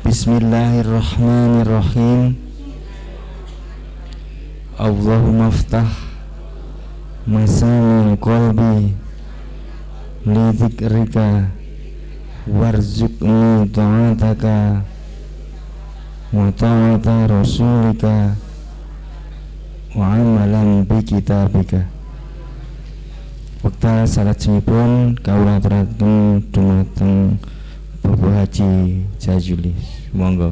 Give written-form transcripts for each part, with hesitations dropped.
Bismillahirrahmanirrahim. Allahumma aftah masami qalbi li dzikrika warzuqni ta'ataka wa ta'ata rasulika wa amalan bi kitabika. Wekdal salajengipun kawula aturaken dumateng Bapak Haji Jazuli. Monggo.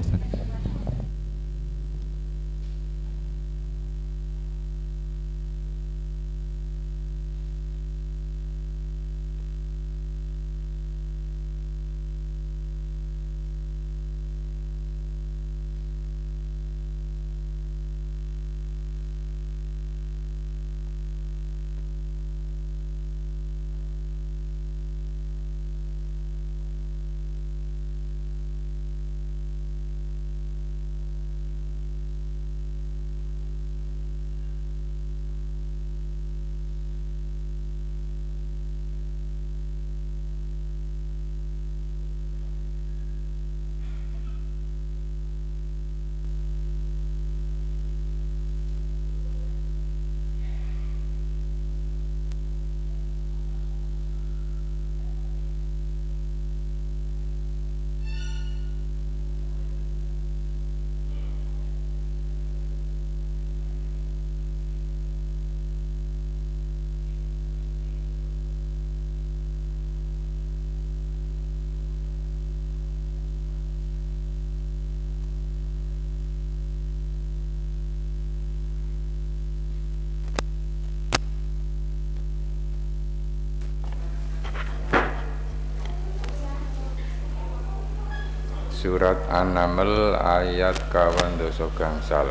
Surat An-Naml ayat 22 gangsal.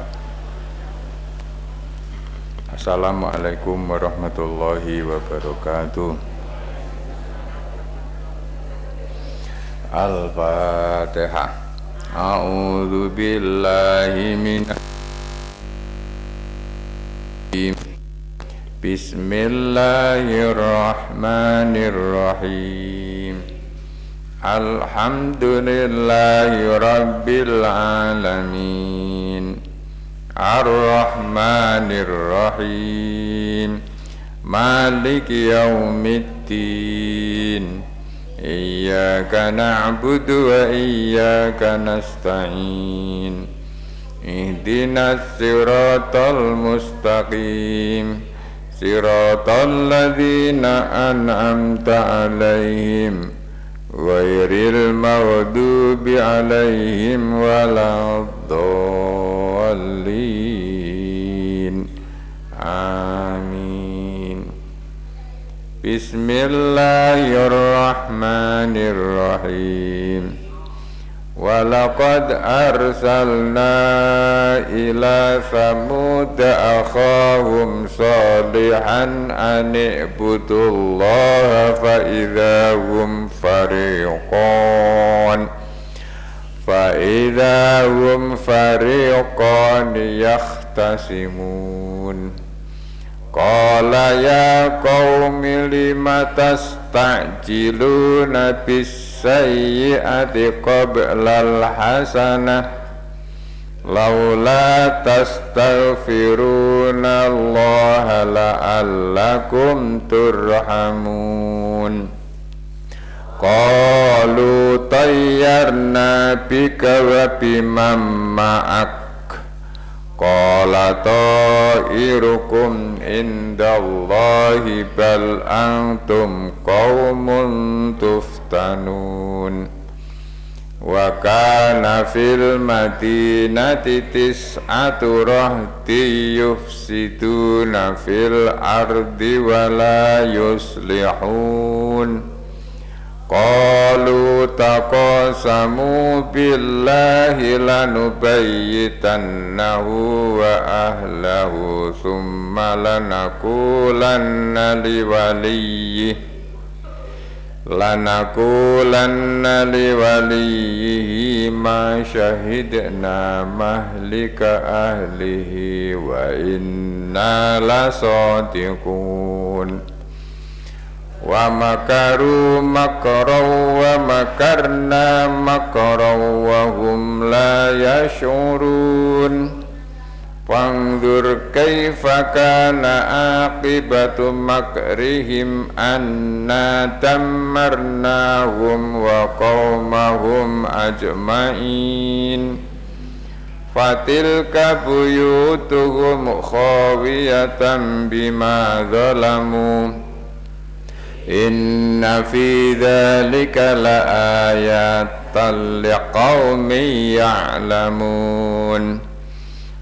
Assalamualaikum warahmatullahi wabarakatuh. Al-Fatihah. A'udzu billahi Bismillahirrahmanirrahim. Alhamdulillahi rabbil alamin. Ar-Rahmanir Rahim. Maliki yaumiddin. Iyyaka na'budu wa iyyaka nasta'in. Ihdinas siratal mustaqim. Siratal ladzina an'amta 'alaihim ghairil maghdubi 'alaihim waladdallin. Amin. Bismillahirrahmanirrahim. Walaqad arsalna ila Thamud akhahum salihan an i'budullaha fa idza hum fariqan yahtasimun. Qala ya qaumi lima tastajiluna bis-sayyi'ati qablal hasanah laula tastaghfiruna Allaha la'allakum turhamun. Qalu tayyarna bika wa biman ma'ak. Qala ta'irukum indallahi bal antum qaumun tuftanun. Wa kana fil madinati tis'atu rahti yufsiduna fil ardi wa la yuslihun. Qalu taqasamu billahi lanubayyitannahu wa ahlahu thumma lanaqulanna liwaliyyihi ma syahidna mahlika ahlihi wa inna lasadiqun. Wa makaru makran wa makarna makran wa hum yash'urun. Fanzur kaifa kana aqibatu makrihim anna dammarnahum wa qaumahum ajma'in. Fatilka buyutuhum khawiyatan bima zalamu. Inna fi dhalika la ayatan liqaumin ya'lamun.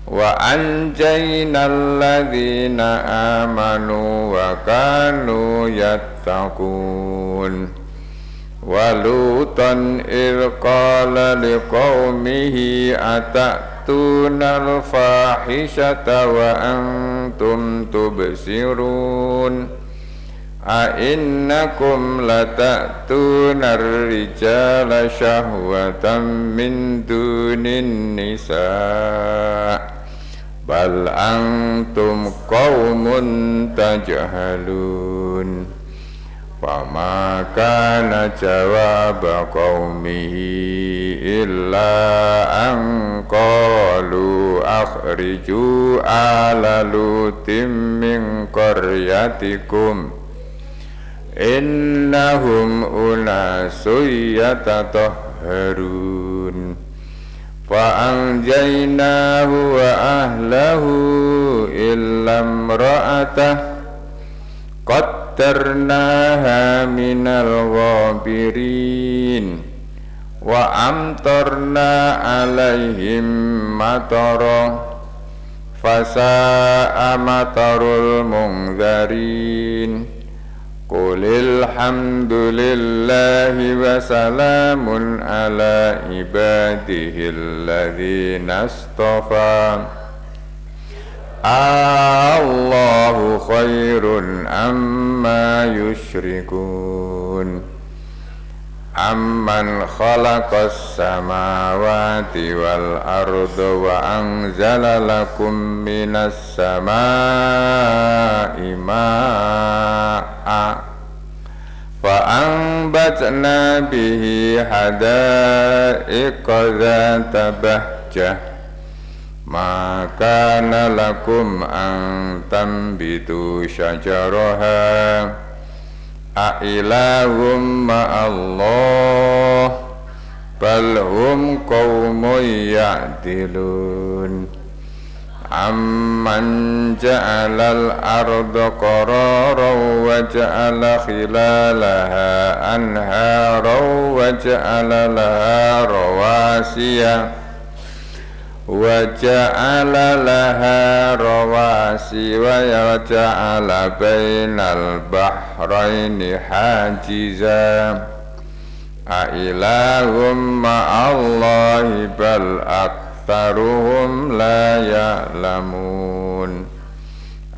Wa anjayna alladhina amanu wa kanu yattaqun. Wa lutan idh qala liqaumihi atatuna al-fahishata wa antum tubsirun. A'innakum latatuna ar-rijala syahwatan min dunin nisa' bal antum qaumun tajhalun. Fama kana jawaba qaumihi illa an qalu akhriju ala lutim min qaryatikum innahum unasun yatatahharun. Fa'anjaynahu wa ahlahu illa imra'atah qaddarnaha minal ghabirin wa amtarna alaihim matara fasa'a matarul munzarin. Qulil hamdulillahi wa salamun ala ibadihi alladhina astafa. Allahu khairun amma yushrikun. Amman khalaqas samawati wal arda wa anzala lakum minas samai ma'a fa anbatna bihi hadaiqa dhata bahjah ma kana lakum an tambitu syajaraha a'ilahum ma'allah bal hum qaumun ya'dilun. Amman ja'alal arda qararan wa ja'ala khilalaha anharan wa ja'ala laha rawasiya وَجَعَلَ لَهَا رَوَاسِيَ وَجَعَلَ بَيْنَ الْبَحْرَيْنِ حَاجِزًا أَإِلَٰهٌ مَّعَ اللَّهِ بَلْ أَكْثَرُهُمْ لَا يَعْلَمُونَ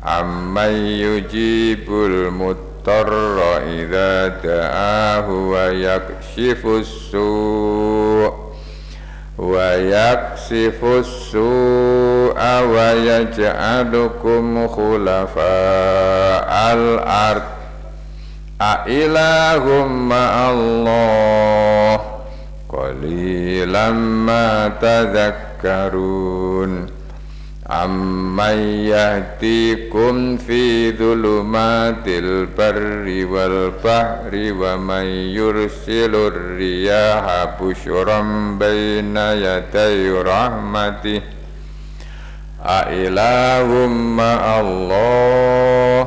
أَمَّن يُجِيبُ الْمُضْطَرَّ إِذَا دَعَاهُ وَيَكْشِفُ السُّوءَ وَيَجْعَلُكُمْ خُلَفَاءَ الْأَرْضِ أَإِلَٰهٌ مَّعَ اللَّهِ قَلِيلًا مَّا تَذَكَّرُونَ أَمَّن يَهْدِيكُمْ فِي ظُلُمَاتِ الْبَرِّ وَالْبَحْرِ وَمَن يُرْسِلُ الرِّيَاحَ بُشْرًا بَيْنَ يَدَيْ رَحْمَتِهِ أَإِلَٰهٌ مَّعَ اللَّهِ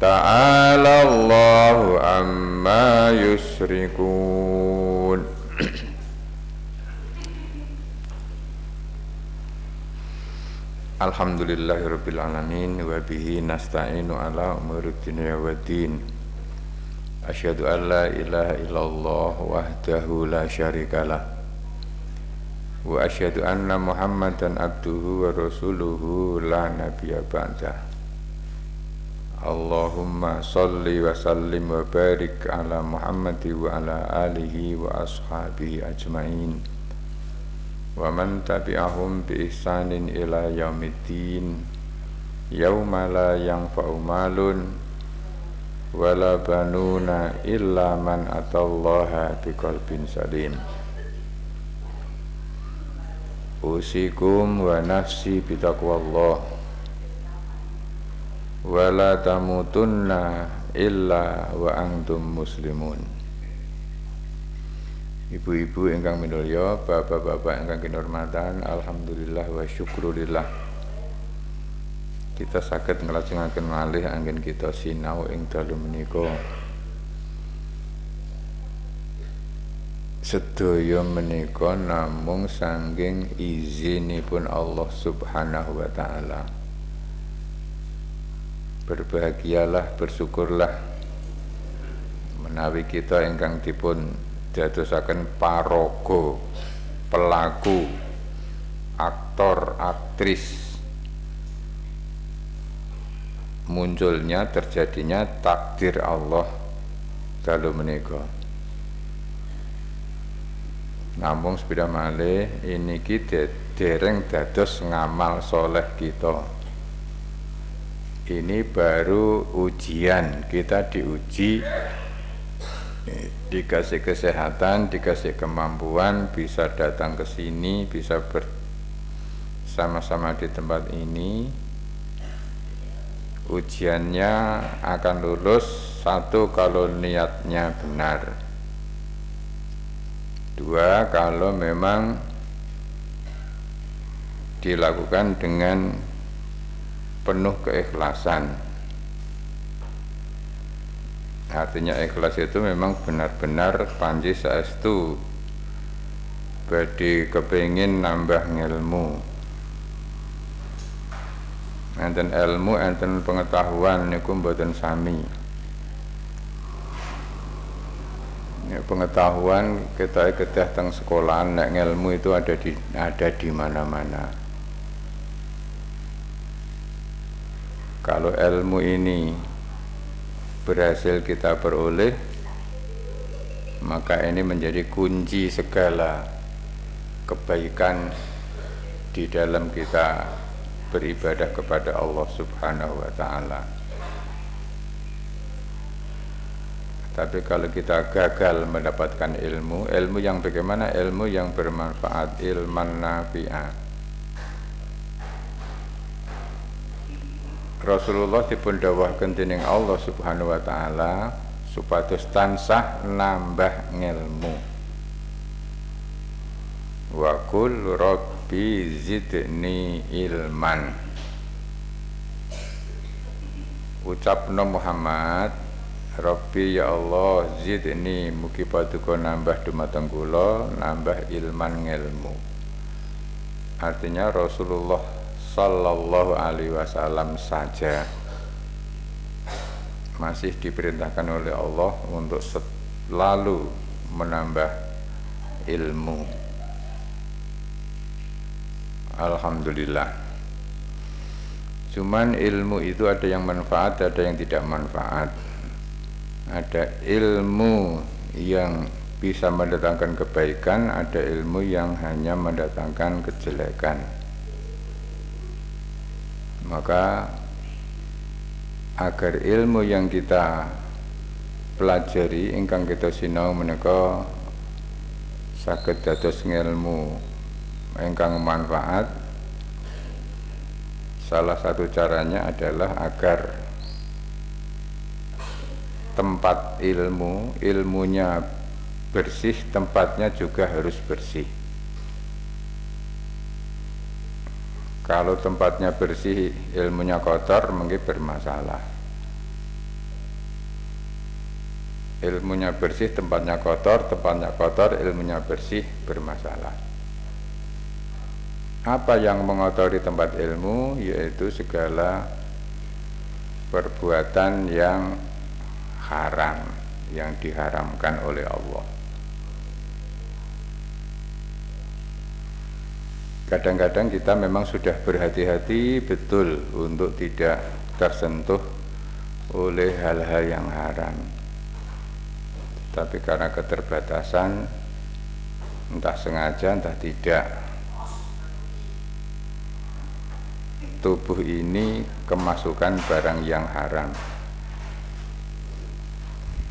تعالى الله عما يشركون. Alhamdulillahirabbil alamin wa bihi nasta'inu ala umuri dunya waddin. Asyhadu an la ilaha illallah wahdahu la syarikalah wa asyhadu anna Muhammadan abduhu wa rasuluhu la nabiyya ba'dah. Allahumma salli wa sallim wa barik ala Muhammadi wa ala alihi wa ashabihi ajma'in wa man tabi'ahum bi ihsanin ila yaumiddin yauma la yanfa'u malun wala banuna illa man atallaha biqalbin salim. Usikum wa nafsi bitaqwallah wa la tamutunna illa wa antum muslimun. Ibu-ibu ingkang minulya, bapak-bapak ingkang kinurmatan, alhamdulillah wa syukrulillah. Kita saged nglajengaken malih anggen kita sinau ing dalu menika. Sedaya menika namung saking izinipun Allah Subhanahu wa taala. Berbahagialah, bersyukurlah menawi kita ingkang dipun dadosaken paraga, pelaku, aktor, aktris, munculnya, terjadinya takdir Allah dalu menika. Namung sepeda malih iniki dereng dados ngamal soleh kita. Ini baru ujian, kita diuji, dikasih kesehatan, dikasih kemampuan, bisa datang ke sini, bisa bersama-sama di tempat ini. Ujiannya akan lulus, satu kalau niatnya benar, dua kalau memang dilakukan dengan penuh keikhlasan. Artinya ikhlas itu memang benar-benar panji saestu badhe kepengin nambah ngilmu. Enten ilmu, enten pengetahuan niku mboten sami. Ya, pengetahuan kita kedah teng sekolahan, nek ngilmu itu ada di mana-mana. Kalau ilmu ini berhasil kita peroleh, maka ini menjadi kunci segala kebaikan di dalam kita beribadah kepada Allah Subhanahu wa taala. Tapi kalau kita gagal mendapatkan ilmu yang bagaimana? Ilmu yang bermanfaat, ilman nafi'ah. Rasulullah dipun dawuhaken dening Allah Subhanahu wa taala supados tansah nambah ngilmu. Wa qul rabbi zidni ilman. Ucapna Muhammad, Rabbi ya Allah zidni, mugi paduka nambah dumateng kula, nambah ilman ngilmu. Artinya Rasulullah Sallallahu alaihi wasallam saja masih diperintahkan oleh Allah untuk selalu menambah ilmu. Alhamdulillah. Cuman ilmu itu ada yang manfaat, ada yang tidak manfaat. Ada ilmu yang bisa mendatangkan kebaikan, ada ilmu yang hanya mendatangkan kejelekan. Maka agar ilmu yang kita pelajari ingkang kita sinau menika saged dados ngilmu ingkang manfaat, salah satu caranya adalah agar tempat ilmunya bersih, tempatnya juga harus bersih. Kalau tempatnya bersih, ilmunya kotor, mungkin bermasalah. Ilmunya bersih, tempatnya kotor, ilmunya bersih, bermasalah. Apa yang mengotori tempat ilmu? Yaitu segala perbuatan yang haram, yang diharamkan oleh Allah. Kadang-kadang kita memang sudah berhati-hati betul untuk tidak tersentuh oleh hal-hal yang haram. Tapi karena keterbatasan, entah sengaja entah tidak, tubuh ini kemasukan barang yang haram.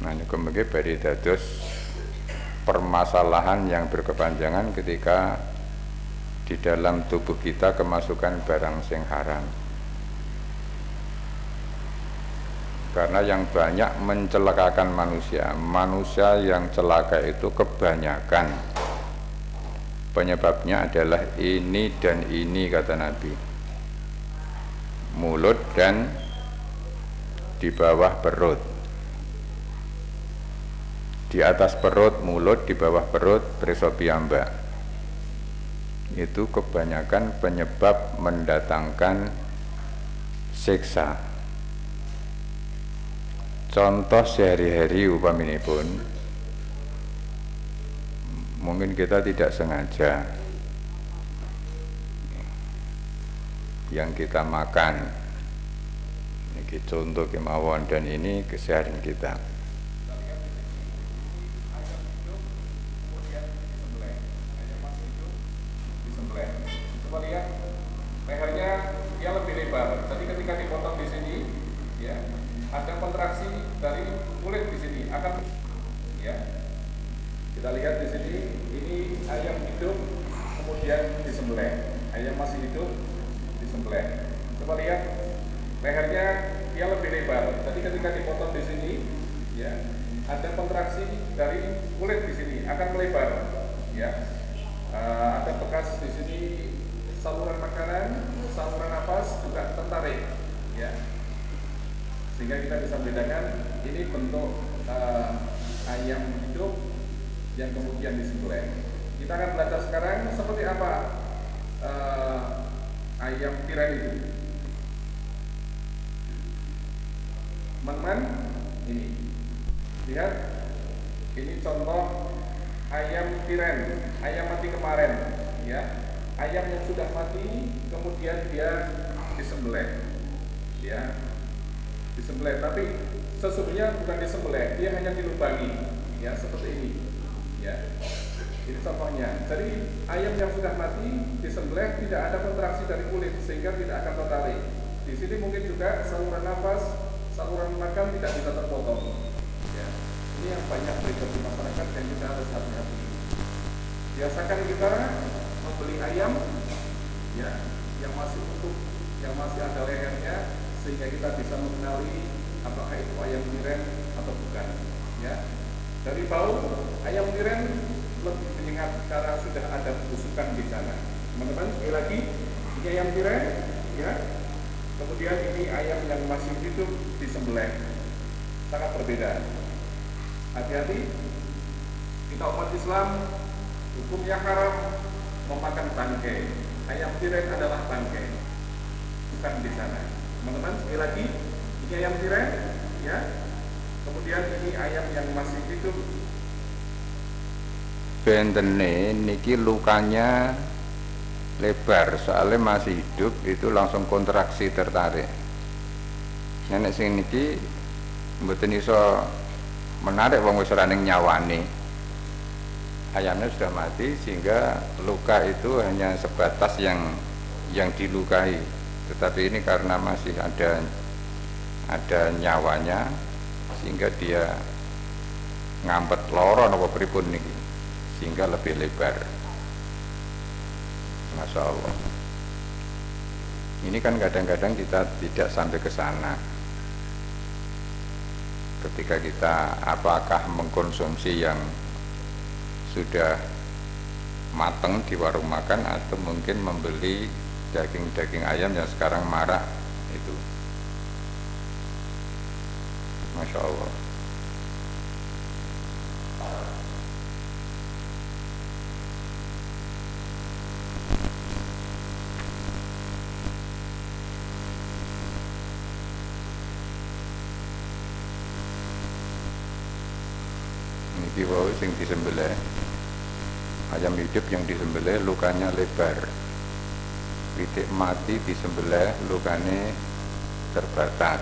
Nah, ini kemudian bari dados permasalahan yang berkepanjangan ketika di dalam tubuh kita kemasukan barang sing haram. Karena yang banyak mencelakakan manusia yang celaka itu kebanyakan penyebabnya adalah ini dan ini, kata Nabi. Mulut dan di bawah perut. Di atas perut mulut, di bawah perut preso piyambak. Itu kebanyakan penyebab mendatangkan siksa. Contoh sehari-hari upaminipun, mungkin kita tidak sengaja yang kita makan, ini contoh kemauan, dan ini keseharian kita. Coba lihat lehernya dia lebih lebar. Tadi ketika dipotong di sini, ya, ada kontraksi dari kulit di sini akan, ya. Kita lihat di sini, ini ayam hidup kemudian disembelih. Ayam masih hidup disembelih. Coba lihat lehernya dia lebih lebar. Tadi ketika dipotong di sini, ya, ada kontraksi dari kulit di sini akan melebar, ya. Ada bekas di sini, saluran makanan, saluran nafas juga tertarik, ya, sehingga kita bisa membedakan ini bentuk ayam hidup yang kemudian disembelih. Kita akan belajar sekarang seperti apa ayam tiren itu. Teman-teman, ini lihat, ini contoh ayam tiren, ayam mati kemarin, ya. Ayam yang sudah mati kemudian dia disembelih, ya, disembelih. Tapi sesungguhnya bukan disembelih, dia hanya dilubangi, ya, seperti ini, ya. Ini contohnya. Jadi ayam yang sudah mati disembelih, tidak ada kontraksi dari kulit sehingga tidak akan tertarik. Di sini mungkin juga saluran nafas, saluran makan tidak bisa terpotong, ya. Ini yang banyak terjadi di masyarakat dan kita harus hati-hati. Biasakan kita membeli ayam, ya, yang masih utuh, yang masih ada lehernya, sehingga kita bisa mengenali apakah itu ayam tiren atau bukan, ya. Dari bau ayam tiren lebih menyengat karena sudah ada busukan di sana. Teman-teman, sekali lagi, ini ayam tiren, ya. Kemudian ini ayam yang masih hidup disembelih, sangat berbeda. Hati-hati, kita umat Islam hukumnya haram memakan bangkai. Ayam tiren adalah bangkai, bukan di sana. Teman-teman, sekali lagi, ini ayam tiren, ya. Kemudian ini ayam yang masih hidup. Bentene niki lukanya lebar, soalnya masih hidup itu langsung kontraksi tertarik. Nenek sing niki mboten iso menarik wong wis ora ning nyawane. Ayamnya sudah mati sehingga luka itu hanya sebatas yang dilukai. Tetapi ini karena masih ada nyawanya sehingga dia ngampet loro napa pripun niki, sehingga lebih lebar. Masya Allah. Ini kan kadang-kadang kita tidak sampai ke sana. Ketika kita apakah mengkonsumsi yang sudah matang di warung makan atau mungkin membeli daging-daging ayam yang sekarang marak itu. Masya Allah. Niki wau sing disembelih, ayam hidup yang disembelih lukanya lebar. Pitik mati disembelih lukanya terbatas.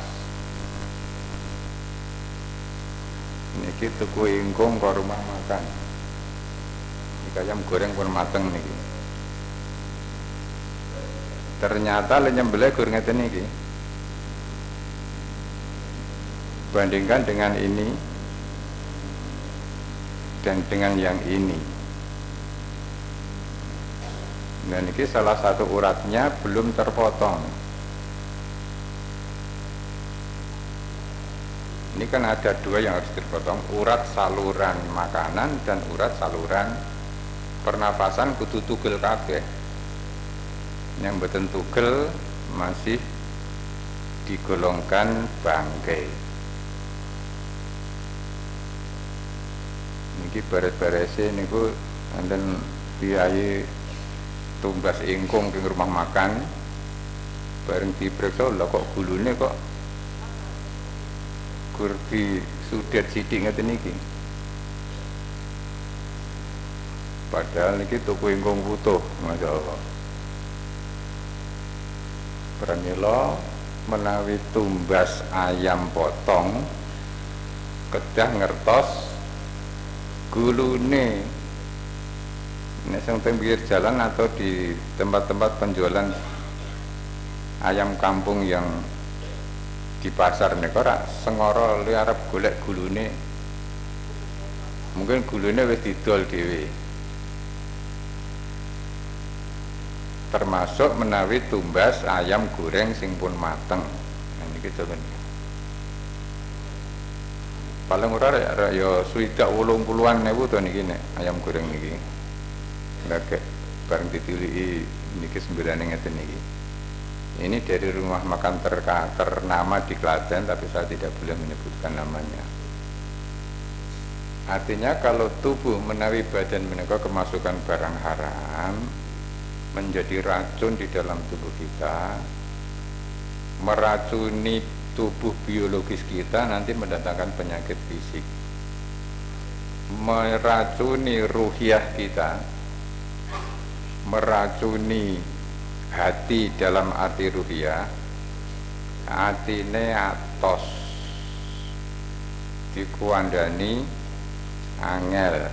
Niki tuku ingkung ke rumah makan. Niki ayam goreng pun mateng niki. Ternyata le nyembelih gur ngeten niki. Bandingkan dengan ini dan dengan yang ini. Nah ini salah satu uratnya belum terpotong. Ini kan ada dua yang harus dipotong, urat saluran makanan dan urat saluran pernafasan kudu tugel kabeh. Yang mboten tugel masih digolongkan bangkai. Niki beres-berese niku enten biayi tumbas ingkung ke rumah makan. Bareng diperiksa lho kok gulune kok kurdi sudet sithik ngeten niki. Padahal niki tuku ingkung putuh, masyaallah. Pramila menawi tumbas ayam potong kedah ngertos gulune. Nek sing teng pinggir jalan atau di tempat-tempat penjualan ayam kampung yang di pasar niku ora sengara li arep golek gulune. Mungkin gulune wis didol dhewe. Termasuk menawi tumbas ayam goreng sing pun mateng. Nah niki coba. Paling ora ya swidak 80-an ewu to niki nek ayam goreng niki. Lagek bareng ditiliki niki sembrane ngeten niki. Ini dari rumah makan ternama di Klaten, tapi saya tidak boleh menyebutkan namanya. Artinya kalau tubuh menawi badan menika kemasukan barang haram, menjadi racun di dalam tubuh kita, meracuni tubuh biologis kita, nanti mendatangkan penyakit fisik, meracuni ruhiyah kita, meracuni hati dalam arti ruhiyah, atine atos dikuandani angel.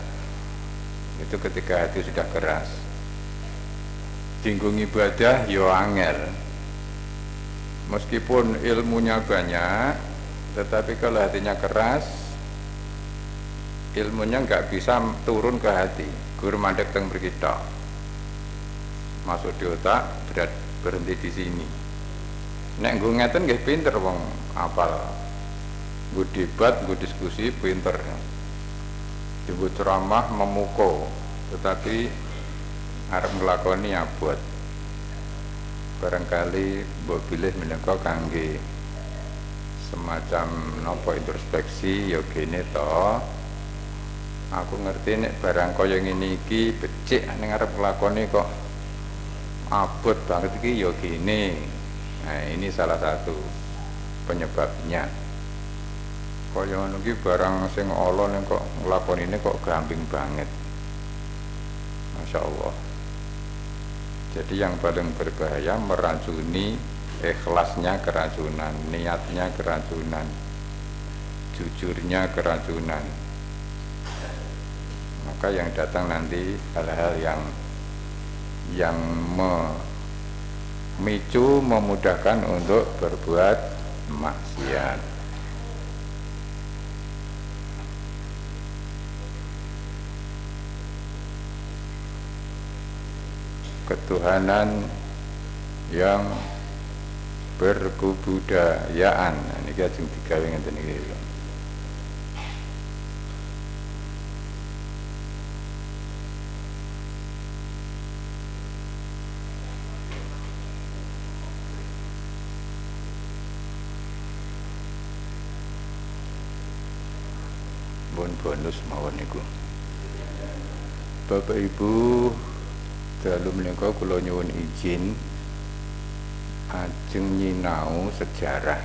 Itu ketika hati sudah keras. Tinggung ibadah yo angel. Meskipun ilmunya banyak, tetapi kalau hatinya keras, ilmunya nggak bisa turun ke hati. Guru mandek teng berkitok, masuk di otak, berhenti di sini. Nek nggo ngeten nggih pinter wong apal. Nggo debat, nggo diskusi pinter. Nggo ceramah memukau, tetapi arep nglakoni abot. Barangkali mbok pilih menika kangge semacam napa introspeksi ya gene to. Aku ngerti nek barang kaya ngene iki becik ning arep nglakoni kok abot banget iki ya gini. Nah ini salah satu penyebabnya. Kaya ngono iki barang sing ala ning kok nglakonine kok gampang banget. Masya Allah. Jadi yang paling berbahaya meracuni ikhlasnya keracunan, niatnya keracunan, jujurnya keracunan. Maka yang datang nanti hal-hal yang memicu, memudahkan untuk berbuat maksiat. Ketuhanan yang berkebudayaan. Nah, ini ajeng digawe ngeten iki. Bonus mawon niku. Bapak Ibu, dalu menika kula nyuwun izin ajeng nyinau sejarah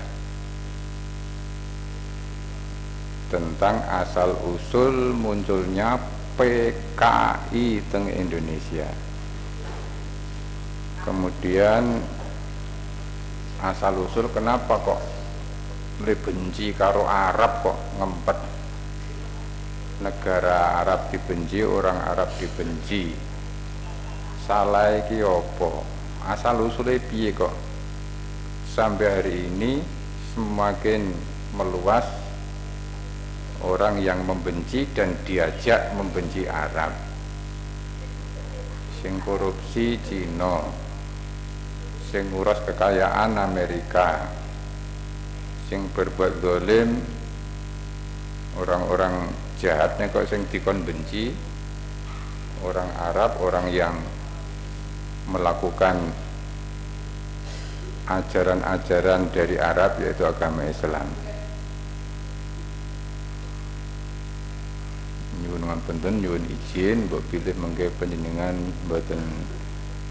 tentang asal usul munculnya PKI teng Indonesia. Kemudian asal usul kenapa kok le benci karo Arab, kok ngempet negara Arab dibenci, orang Arab dibenci. Salah iki apa? Asal usulnya piye kok sampai hari ini semakin meluas orang yang membenci dan diajak membenci Arab. sing korupsi Cina, sing ngurus kekayaan Amerika, sing berbuat zalim orang-orang jahatnya kok sing dikon benci orang Arab, orang yang melakukan ajaran-ajaran dari Arab yaitu agama Islam. Nyuwun ngapunten, nyuwun izin mbok pilih mengke panjenengan mboten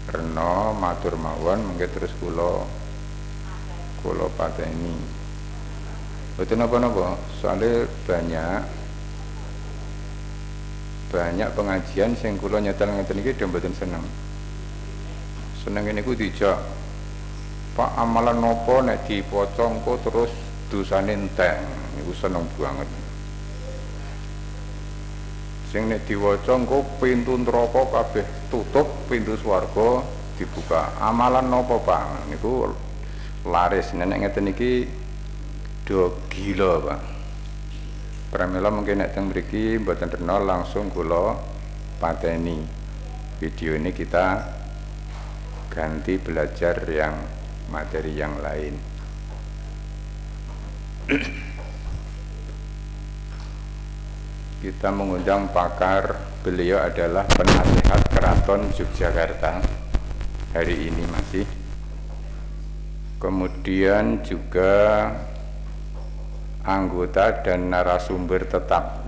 rena matur mawon mengke terus kula pateni. Mboten napa-napa, soalnya banyak pengajian sing kula nyetel ngeten iki dhe mboten seneng. Seneng niku dijak Pak amalan nopo nek dipoco engko terus dosane entek. Niku seneng banget. Sing nek diwaca engko pintu neraka kabeh tutup, pintu swarga dibuka. Amalan nopo Pak? Niku laris nek ngeten iki do gila Pak. Pramila mungkin nek teng mriki mboten rena langsung kula pateni. Video ini kita ganti belajar yang materi yang lain. Kita mengundang pakar, beliau adalah penasihat Keraton Yogyakarta hari ini masih. Kemudian juga anggota dan narasumber tetap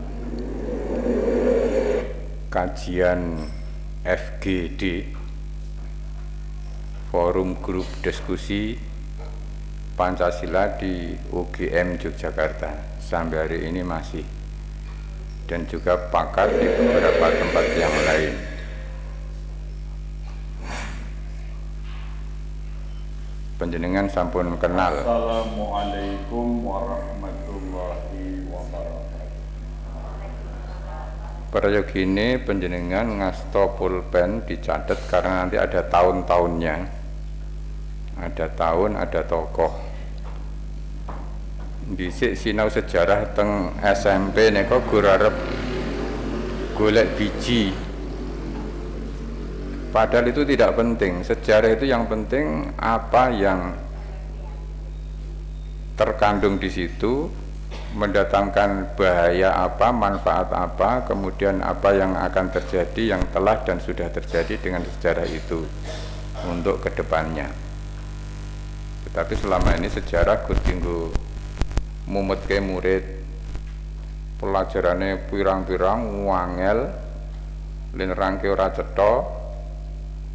kajian FGD, Forum Grup Diskusi Pancasila di UGM Yogyakarta sampai hari ini masih, dan juga pakar di beberapa tempat yang lain. Panjenengan sampun kenal. Assalamualaikum warahmatullahi wabarakatuh. Prayogine panjenengan ngasto pulpen dicatat karena nanti ada tahun-tahunnya. Ada tahun, ada tokoh. Dhisik sinau sejarah teng SMP nika guru arep golek biji. Padahal itu tidak penting. Sejarah itu yang penting apa yang terkandung di situ, mendatangkan bahaya apa, manfaat apa, kemudian apa yang akan terjadi, yang telah dan sudah terjadi dengan sejarah itu untuk kedepannya. Tetapi selama ini sejarah kudu mumetke murid, pelajarannya pirang-pirang wangel, linerangke ora cetha,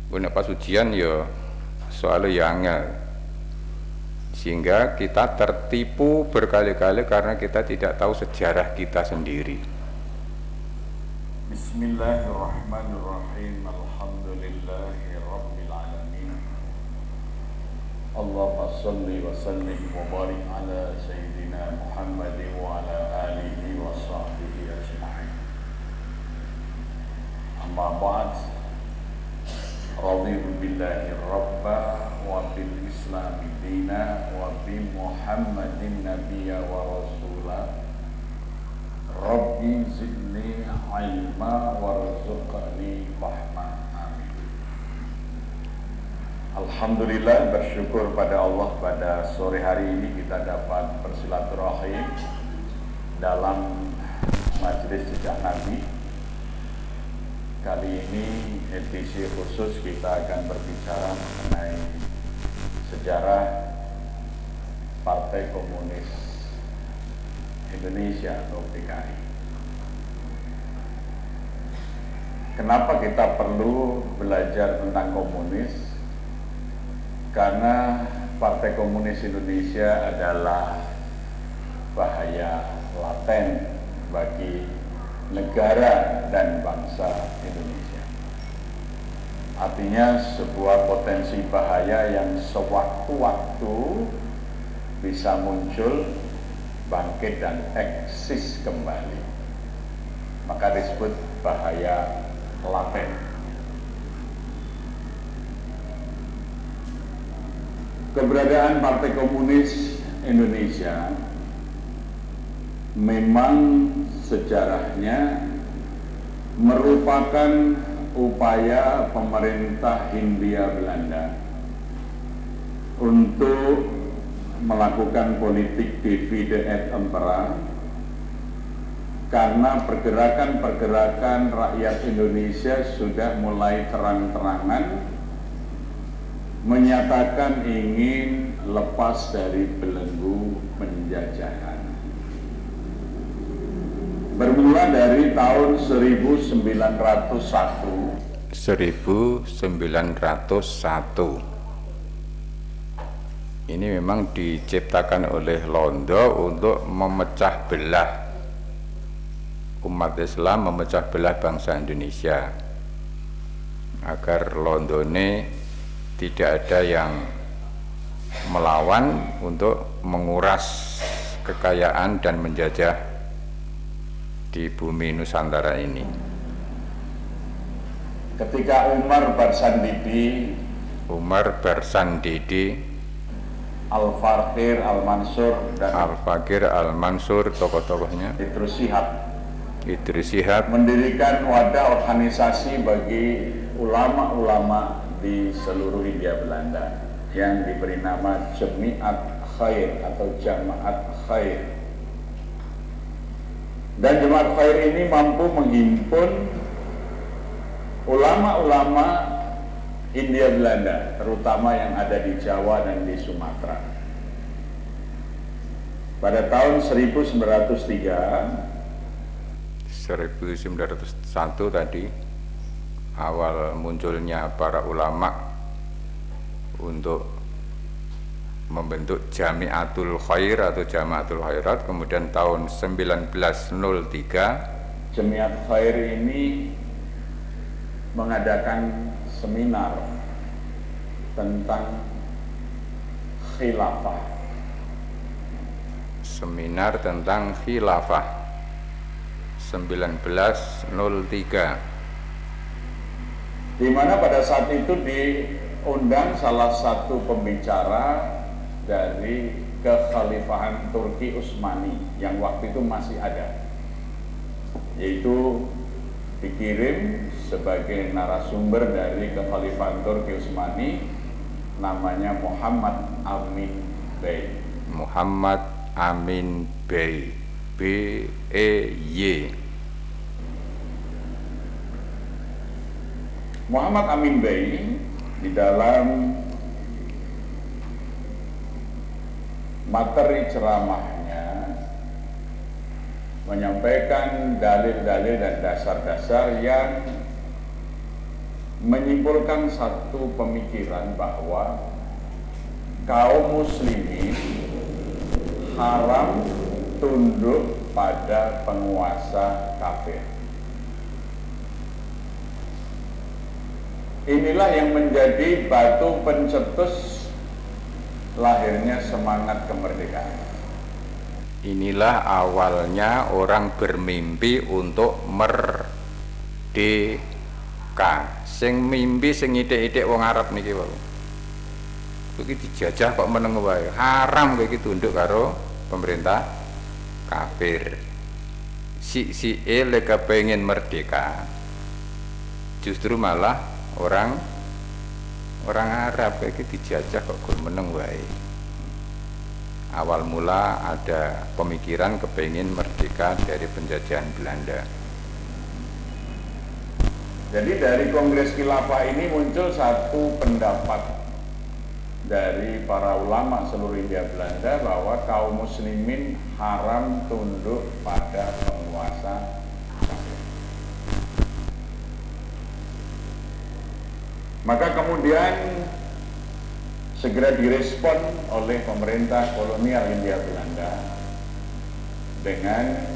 nek pas ujian ya soalnya ya angel. Sehingga kita tertipu berkali-kali karena kita tidak tahu sejarah kita sendiri. Bismillahirrahmanirrahim. Alhamdulillahi rabbil alamin. Allahumma salli wa sallim wa barik ala sayyidina Muhammad wa ala alihi wa sahbihi ajma'in. Amma ba'd. Raditu billahi rabba wa bil islami dina wa bi Muhammadin nabiyya wa rasula. Rabbi zidni ilma warzuqni fahma. Amin. Alhamdulillah, bersyukur pada Allah pada sore hari ini kita dapat bersilaturahim dalam majelis jejak Nabi. Kali ini edisi khusus kita akan berbicara mengenai sejarah Partai Komunis Indonesia atau PKI. Kenapa kita perlu belajar tentang komunis? Karena Partai Komunis Indonesia adalah bahaya laten bagi negara dan bangsa Indonesia. Artinya sebuah potensi bahaya yang sewaktu-waktu bisa muncul, bangkit dan eksis kembali. Maka disebut bahaya laten. Keberadaan Partai Komunis Indonesia memang sejarahnya merupakan upaya pemerintah Hindia Belanda untuk melakukan politik divide et impera, karena pergerakan-pergerakan rakyat Indonesia sudah mulai terang-terangan menyatakan ingin lepas dari belenggu penjajahan. Bermula dari tahun 1901. Ini memang diciptakan oleh Londo untuk memecah belah umat Islam, memecah belah bangsa Indonesia, agar Londone tidak ada yang melawan untuk menguras kekayaan dan menjajah di bumi Nusantara ini. Ketika Umar Barsandidi, Al-Fakir Al-Mansur, tokoh-tokohnya, Idris Shihab mendirikan wadah organisasi bagi ulama-ulama di seluruh Hindia Belanda yang diberi nama Jamiat Khair atau Jamaat Khair. Dan Jamaat Khair ini mampu menghimpun ulama-ulama Hindia Belanda, terutama yang ada di Jawa dan di Sumatera. Pada tahun 1901 tadi, awal munculnya para ulama untuk membentuk Jamiatul Khair atau Jamaatul Khairat. Kemudian tahun 1903 Jamiat Khair ini mengadakan seminar tentang khilafah. Seminar tentang khilafah 1903, di mana pada saat itu diundang salah satu pembicara dari kekhalifahan Turki Utsmani yang waktu itu masih ada, yaitu dikirim sebagai narasumber dari kekhalifahan Turki Utsmani, namanya Muhammad Amin Bey. Muhammad Amin Bey, B-E-Y. Muhammad Amin Bey di dalam materi ceramahnya menyampaikan dalil-dalil dan dasar-dasar yang menyimpulkan satu pemikiran bahwa kaum muslimin haram tunduk pada penguasa kafir. Inilah yang menjadi batu pencetus lahirnya semangat kemerdekaan. Inilah awalnya orang bermimpi untuk merdeka. Sing mimpi sing ithik-ithik wong Arab niki wae. Iki dijajah kok meneng wae. Haram kowe iki tunduk karo pemerintah kafir. Si lek kepengin merdeka, justru malah orang Arab iki dijajah kok meneng wae. Awal mula ada pemikiran kepengin merdeka dari penjajahan Belanda. Jadi dari Kongres Khilafah ini muncul satu pendapat dari para ulama seluruh Hindia Belanda bahwa kaum muslimin haram tunduk pada penguasa kafir. Maka kemudian segera direspon oleh pemerintah kolonial Hindia Belanda dengan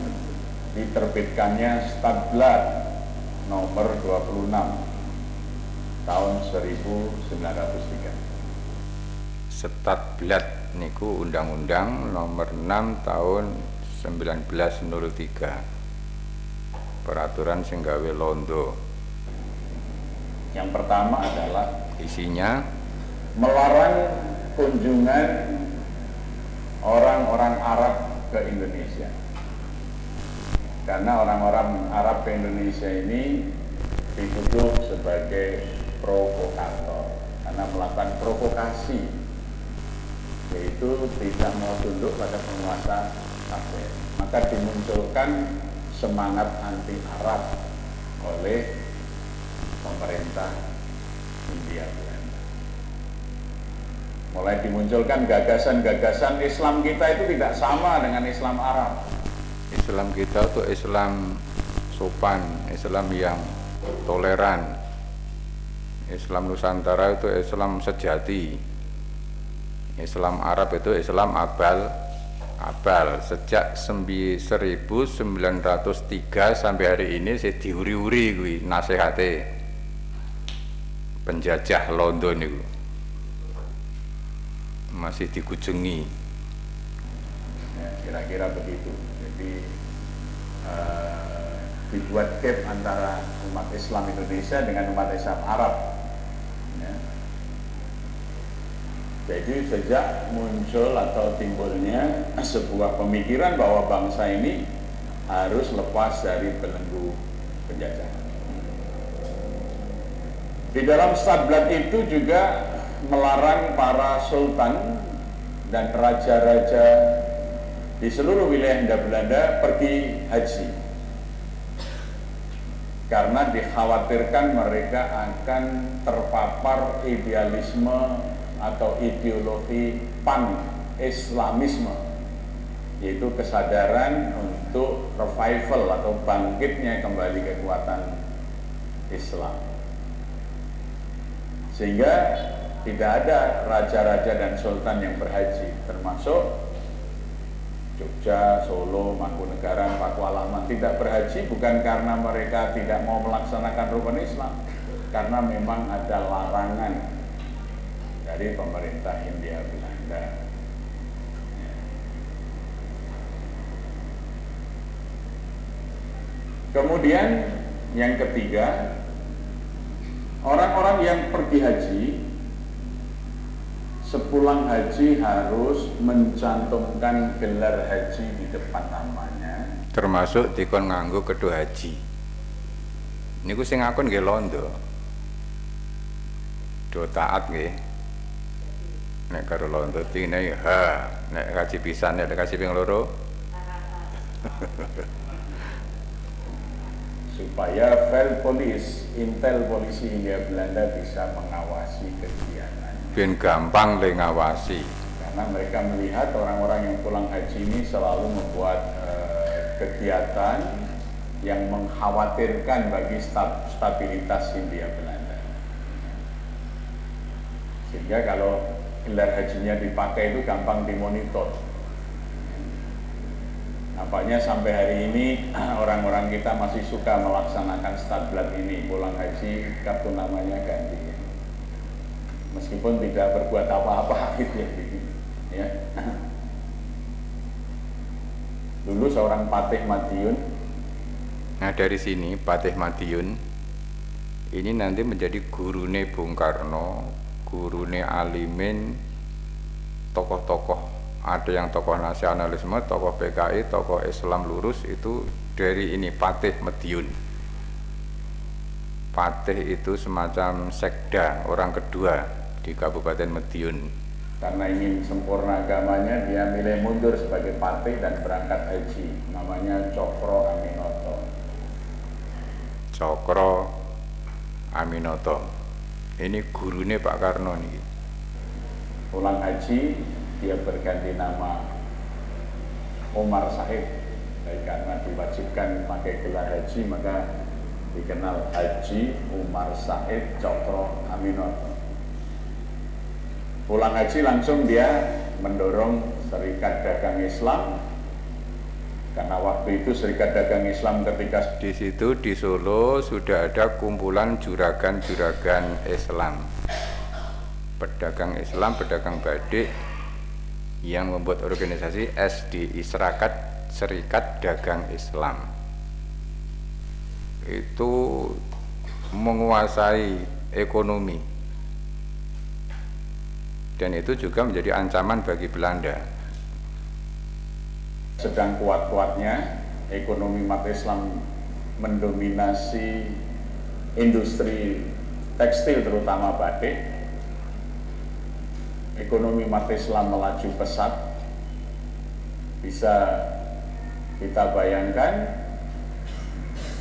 diterbitkannya Stadblad nomor 26 tahun 1903. Stadblad niku undang-undang nomor 6 tahun 1903. Peraturan sing gawe Londo. Yang pertama adalah isinya melarang kunjungan orang-orang Arab ke Indonesia, karena orang-orang Arab ke Indonesia ini dituduh sebagai provokator karena melakukan provokasi, yaitu tidak mau tunduk pada penguasa kafir. Maka dimunculkan semangat anti Arab oleh pemerintah Hindia Belanda. Mulai dimunculkan gagasan-gagasan Islam kita itu tidak sama dengan Islam Arab. Islam kita itu Islam sopan, Islam yang toleran. Islam Nusantara itu Islam sejati. Islam Arab itu Islam abal. Sejak 1903 sampai hari ini saya diuri-uri kuwi nasihate penjajah London itu masih dikujengi. Ya, kira-kira begitu. Jadi dibuat gap antara umat Islam Indonesia dengan umat Islam Arab. Ya. Jadi sejak muncul atau timbulnya sebuah pemikiran bahwa bangsa ini harus lepas dari belenggu penjajahan. Di dalam Stadblad itu juga melarang para sultan dan raja-raja di seluruh wilayah Hindia Belanda pergi haji, karena dikhawatirkan mereka akan terpapar idealisme atau ideologi pan-islamisme, yaitu kesadaran untuk revival atau bangkitnya kembali kekuatan Islam. Sehingga tidak ada raja-raja dan sultan yang berhaji, termasuk Jogja, Solo, Mangkunegaran, Pakualaman tidak berhaji bukan karena mereka tidak mau melaksanakan rukun Islam, karena memang ada larangan dari pemerintah Hindia Belanda. Kemudian yang ketiga, orang-orang yang pergi haji sepulang haji harus mencantumkan gelar haji di depan namanya, Termasuk dikon nganggo kedua haji. Niku sing ngakon nggih londo. Do taat nggih. Nek karo londo tine ha, nek kaji pisan nek kaji ping loro supaya file police, intel polisi Hindia Belanda bisa mengawasi kegiatan. ben gampang le ngawasi. Karena mereka melihat orang-orang yang pulang haji ini selalu membuat kegiatan yang mengkhawatirkan bagi stabilitas Hindia Belanda. Sehingga kalau gelar hajinya dipakai itu gampang dimonitor. Nampaknya sampai hari ini orang-orang kita masih suka melaksanakan Stadblad ini, pulang haji kartu namanya ganti, meskipun tidak berbuat apa-apa gitu ya. Dulu seorang Patih Madiun. Nah dari sini Patih Madiun ini nanti menjadi gurune Bung Karno, gurune Alimin, tokoh-tokoh. Ada yang tokoh nasionalisme, tokoh PKI, tokoh Islam lurus, itu dari ini Patih Madiun. Patih itu semacam sekda, orang kedua di Kabupaten Madiun. Karena ingin sempurna agamanya, dia milih mundur sebagai patih dan berangkat haji. Namanya Cokro Aminoto. Cokro Aminoto. Ini gurune Pak Karno nih. Pulang haji, dia berganti nama Omar Said. Karena diwajibkan pakai gelar haji, maka dikenal Haji Umar Said Cokro Aminoto. Pulang haji langsung dia mendorong Serikat Dagang Islam, karena waktu itu Serikat Dagang Islam ketika di situ di Solo sudah ada kumpulan juragan-juragan Islam, pedagang Islam, pedagang badik, yang membuat organisasi SDI, Serikat Dagang Islam. Itu menguasai ekonomi, dan itu juga menjadi ancaman bagi Belanda. Sedang kuat-kuatnya ekonomi umat Islam mendominasi industri tekstil terutama batik, ekonomi umat Islam melaju pesat. Bisa kita bayangkan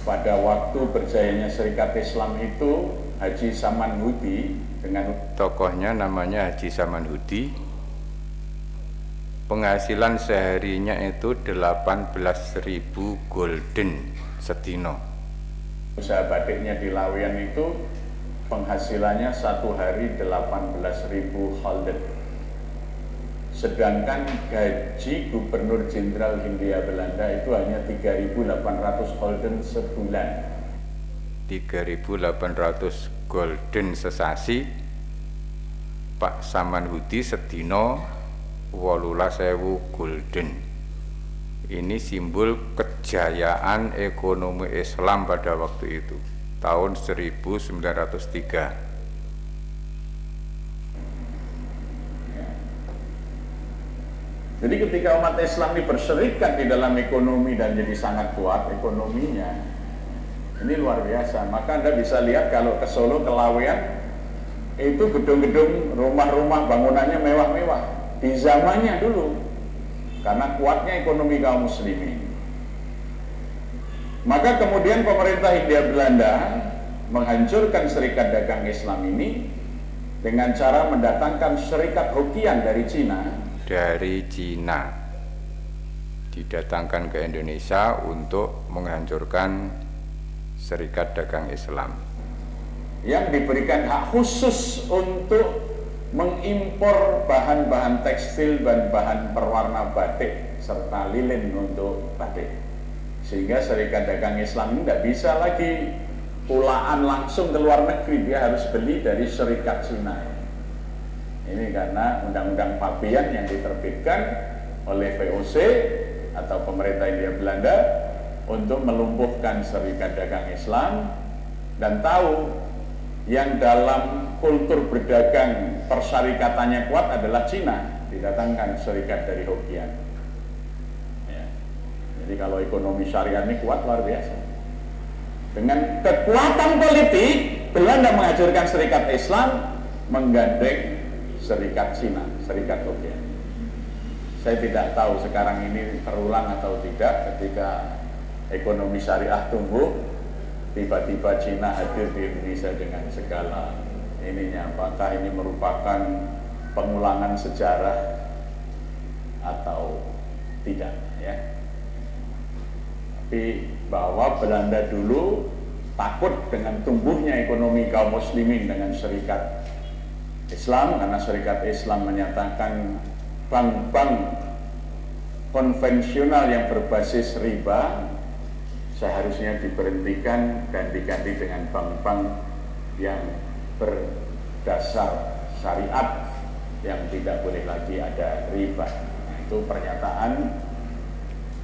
pada waktu berjayanya Serikat Islam itu Haji Saman Hudi dengan tokohnya namanya Haji Saman Hudi, penghasilan seharinya itu 18.000 golden sedino. Usaha batiknya di Laweyan itu penghasilannya satu hari 18.000 golden. Sedangkan gaji Gubernur Jenderal Hindia Belanda itu hanya 3.800 golden sebulan. 3.800 golden sesasi. Pak Saman Hudi sedino 18.000 golden. Ini simbol kejayaan ekonomi Islam pada waktu itu, tahun 1903. Jadi ketika umat Islam ini berserikat di dalam ekonomi dan jadi sangat kuat ekonominya, ini luar biasa. Maka Anda bisa lihat kalau ke Solo, ke Laweyan, itu gedung-gedung, rumah-rumah bangunannya mewah-mewah di zamannya dulu, karena kuatnya ekonomi kaum muslimin. Maka kemudian pemerintah Hindia Belanda menghancurkan Serikat Dagang Islam ini dengan cara mendatangkan Serikat Hokian dari Cina. Didatangkan ke Indonesia untuk menghancurkan Serikat Dagang Islam, yang diberikan hak khusus untuk mengimpor bahan-bahan tekstil dan bahan perwarna batik serta lilin untuk batik, sehingga Serikat Dagang Islam ini tidak bisa lagi pulaan langsung ke luar negeri, dia harus beli dari Serikat Cina. Ini karena Undang-Undang Pabean yang diterbitkan oleh VOC atau pemerintah Hindia Belanda untuk melumpuhkan Serikat Dagang Islam, dan tahu yang dalam kultur berdagang persyarikatannya kuat adalah Cina, didatangkan serikat dari Hokian. Ya. Jadi kalau ekonomi syariah ini kuat luar biasa. Dengan kekuatan politik, Belanda menghancurkan Serikat Islam, menggandeng Serikat Cina, Serikat Hokian. Saya tidak tahu sekarang ini terulang atau tidak ketika ekonomi syariah tumbuh, tiba-tiba Cina hadir di Indonesia dengan segala ininya. Apakah ini merupakan pengulangan sejarah atau tidak, ya? Tapi bahwa Belanda dulu takut dengan tumbuhnya ekonomi kaum muslimin dengan Serikat Islam, karena Serikat Islam menyatakan bank-bank konvensional yang berbasis riba seharusnya diberhentikan dan diganti dengan bank-bank yang berdasar syariat yang tidak boleh lagi ada riba. Nah, itu pernyataan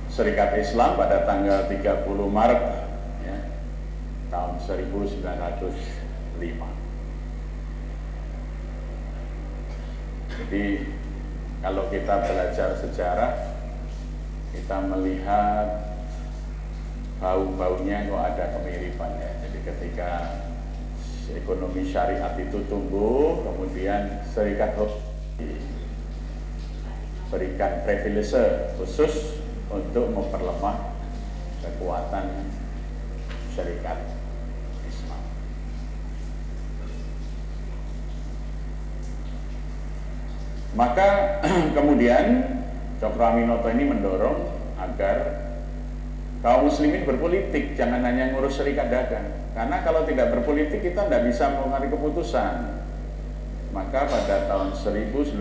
Serikat Islam pada tanggal 30 Maret ya, tahun 1905. Jadi kalau kita belajar sejarah, kita melihat bau-baunya kok ada kemiripan ya. Jadi ketika ekonomi syariat itu tumbuh, kemudian Serikat berikan privilege khusus untuk memperlemah kekuatan Serikat Islam. Maka kemudian Cokroaminoto ini mendorong agar kaum muslimin berpolitik, jangan hanya ngurus serikat dagang. Karena kalau tidak berpolitik kita tidak bisa mengambil keputusan. Maka pada tahun 1911